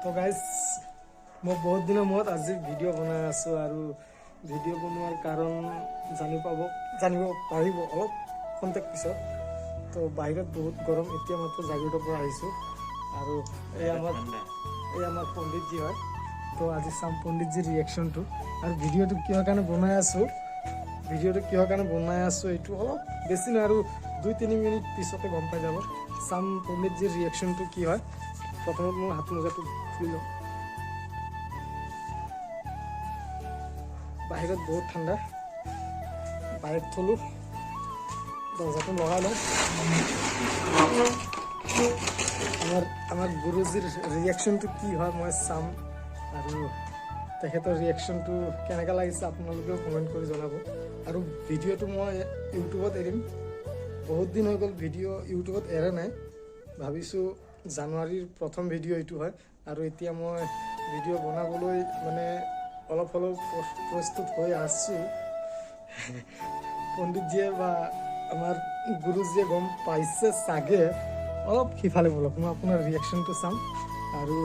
তো গাইজ মই বহুত দিনৰ মূৰত আজি ভিডিঅ' বনাই আছোঁ আৰু ভিডিঅ' বনোৱাৰ কাৰণ জানিব পাৰিব অলপ খন্তেক পিছত। তো বাহিৰত বহুত গৰম, এতিয়া মাত্ৰ জাগিৰৰ পৰা আহিছোঁ আৰু এই আমাৰ পণ্ডিতজী হয়। তো আজি চাম পণ্ডিতজীৰ ৰিয়েকশ্যনটো আৰু ভিডিঅ'টো কিহৰ কাৰণে বনাই আছোঁ এইটো অলপ বেছি নহয় আৰু 2-3 মিনিট পিছতে গম পাই যাব। চাম পণ্ডিতজীৰ ৰিয়েকশ্যনটো কি হয়। প্ৰথমত মই হাত মোজাটো খুলি লওঁ। বাহিৰত বহুত ঠাণ্ডা, বাহিৰত থলোঁ, দৰ্জাটো লগাই লওঁ। আমাৰ গুৰুজীৰ ৰিয়েকশ্যনটো কি হয় মই চাম আৰু তেখেতৰ ৰিয়েকশ্যনটো কেনেকুৱা লাগিছে আপোনালোকেও কমেণ্ট কৰি জনাব। আৰু ভিডিঅ'টো মই ইউটিউবত এৰিম, বহুত দিন হৈ গ'ল ভিডিঅ' ইউটিউবত এৰা নাই। ভাবিছোঁ জানুৱাৰীৰ প্ৰথম ভিডিঅ' এইটো হয় আৰু এতিয়া মই ভিডিঅ' বনাবলৈ মানে অলপ প্ৰস্তুত হৈ আছোঁ। পণ্ডিতজীয়ে বা আমাৰ গুৰুজীয়ে গম পাইছে চাগে। অলপ সিফালে বলক, মই আপোনাৰ ৰিয়েকশ্যনটো চাম আৰু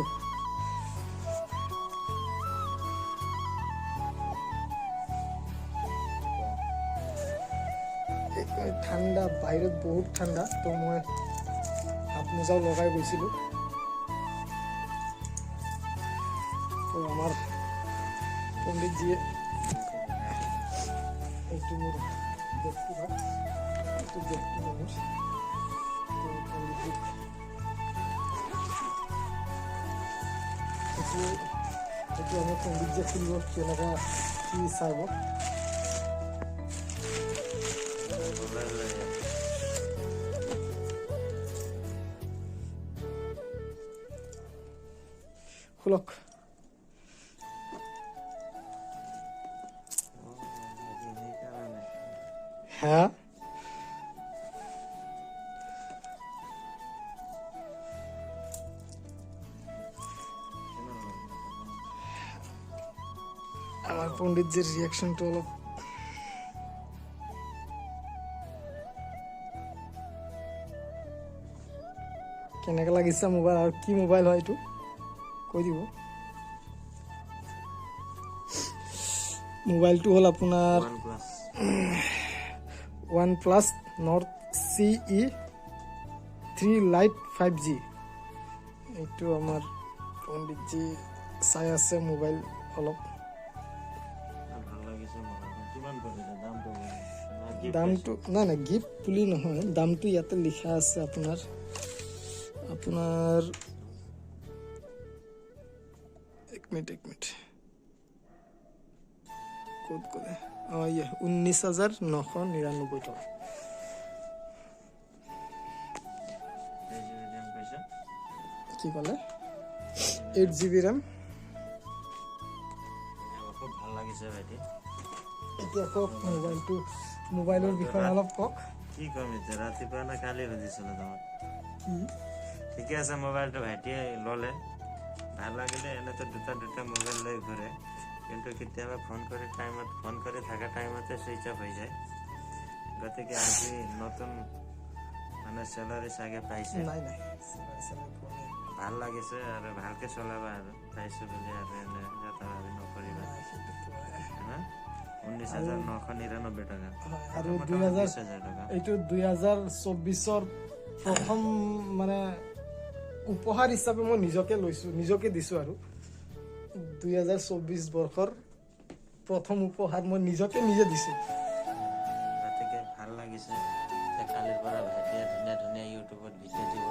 ঠাণ্ডা, বাহিৰত বহুত ঠাণ্ডা। তো মই হাত মোজাও লগাই গৈছিলোঁ। তো আমাৰ পণ্ডিতজীয়ে এইটো মোৰ বেগটো হয়, এইটো বেগটো মোৰ। তো পণ্ডিতজী এইটো আমাৰ পণ্ডিতজীয়ে খুলিব, কেনেকুৱা কি চাব। খোলক। হ্যাঁ আমাৰ পণ্ডিতজিৰ ৰিয়াকশনটা অলপ কেনেকৈ লাগিছে মোবাইল আৰু কি মোবাইল হয় এইটো কৈ দিব। মোবাইলটো হ'ল আপোনাৰ OnePlus Nord CE3 Lite 5G। এইটো আমাৰ পণ্ডিতজি চাই আছে মোবাইল অলপ। দামটো নাই গিফট বুলি নহয়, দামটো ইয়াতে লিখা আছে আপোনাৰ এক মিনিট ক'ত ক'লে 19,999 টকা। কি ক'লে 8GB ৰেম। ভাল লাগিছে ভাইটি। এতিয়া কওক মোবাইলৰ বিষয়ে অলপ কওক। কি কম এতিয়া, ৰাতিপুৱা না কালি সুধিছিলো তোমাক। ঠিকে আছে, মোবাইলটো ভাইটিয়ে ল'লে, ভাল লাগিলে। এনেতো দুটা মোবাইল লৈ ঘূৰে, কিন্তু কেতিয়াবা ফোন কৰি থকা টাইমতে ছুইচ অফ হৈ যায়। গতিকে আজি নতুন মানে চেলাৰী চাগে পাইছে, ভাল লাগিছে আৰু ভালকে চলাবা আৰু পাইছো বুলি আৰু এনে ভাবি নকৰিবা। 19,999 টকা আৰু 2024 প্ৰথম মানে উপহাৰ হিচাপে মই নিজকে দিছোঁ আৰু 2024 বৰ্ষৰ প্ৰথম উপহাৰ মই নিজে দিছোঁ। গতিকে ভাল লাগিছে। কালিৰ পৰা ভাইটিয়ে ধুনীয়া ইউটিউবত ভিডিঅ' দিব,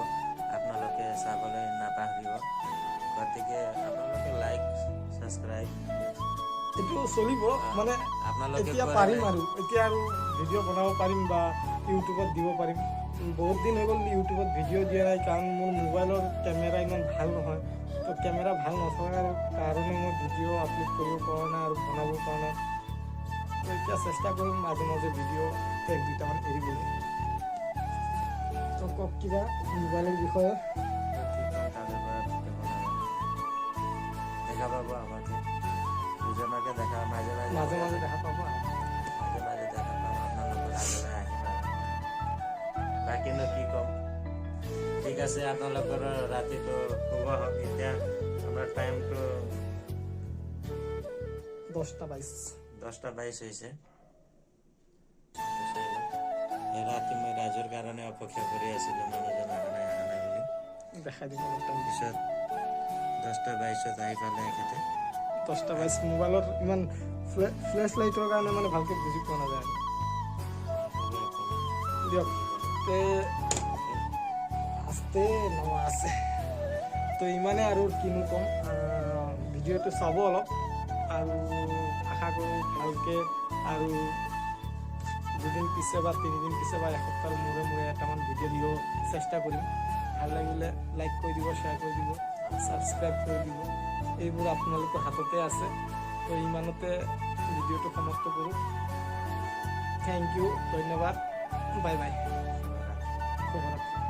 আপোনালোকে চাবলৈ নাপাহৰিব। গতিকে আপোনালোকে লাইক ছাবস্ক্ৰাইব এইটো চলিব, মানে এতিয়া পাৰিম আৰু এতিয়া আৰু ভিডিঅ' বনাব পাৰিম বা ইউটিউবত দিব পাৰিম। বহুত দিন হৈ গ'ল ইউটিউবত ভিডিঅ' দিয়া নাই, কাৰণ মোৰ মোবাইলৰ কেমেৰা ইমান ভাল নহয়। তো কেমেৰা ভাল নথকাৰ কাৰণে মই ভিডিঅ' আপলোড কৰিব পৰা নাই আৰু বনাব পৰা নাই। তো এতিয়া চেষ্টা কৰিম মাজে ভিডিঅ' 1-2টামান এৰিবলৈ। তো কওক কিবা মোবাইলৰ বিষয়ে। দেখা পাব আমাকে, দুজনকে দেখা মাজে দেখা পাব। দেখা পাম, আপোনালোকৰ আগলৈ আহিম আৰু বাকীনো কি ক'ম। ঠিক আছে, আপোনালোকৰ ৰাতিটো শুভ হওক। এতিয়া আপোনাৰ টাইমটো 10:22 হৈছে। এই ৰাতি মই ৰাজৰ কাৰণে অপেক্ষা কৰি আছিলোঁ, মানুহজন অহা নাই বুলি। দেখাই দিব টাইম। পিছত 10:22 আহি পালে এখেতে। 10:22 মোবাইলৰ ইমান ফ্লেছ লাইটৰ কাৰণে মানে ভালকৈ বুজি পোৱা নাযায় আৰু। দিয়ক তে আস্তে নামা আছে তো ইমানে আৰু কিনো ক'ম। ভিডিঅ'টো চাব অলপ আৰু আশা কৰোঁ ভালকৈ আৰু 2 দিন পিছে বা 3 দিন পিছে বা এসপ্তাহৰ মূৰে মূৰে এটামান ভিডিঅ' দিব চেষ্টা কৰিম। ভাল লাগিলে লাইক কৰি দিব, শ্বেয়াৰ কৰি দিব, ছাবস্ক্ৰাইব কৰি দিব। এইবোৰ আপোনালোকৰ হাততে আছে। তো ইমানতে ভিডিঅ'টো সমাপ্ত কৰোঁ। থেংক ইউ, ধন্যবাদ, বাই বাই, শুভৰাত্ৰি।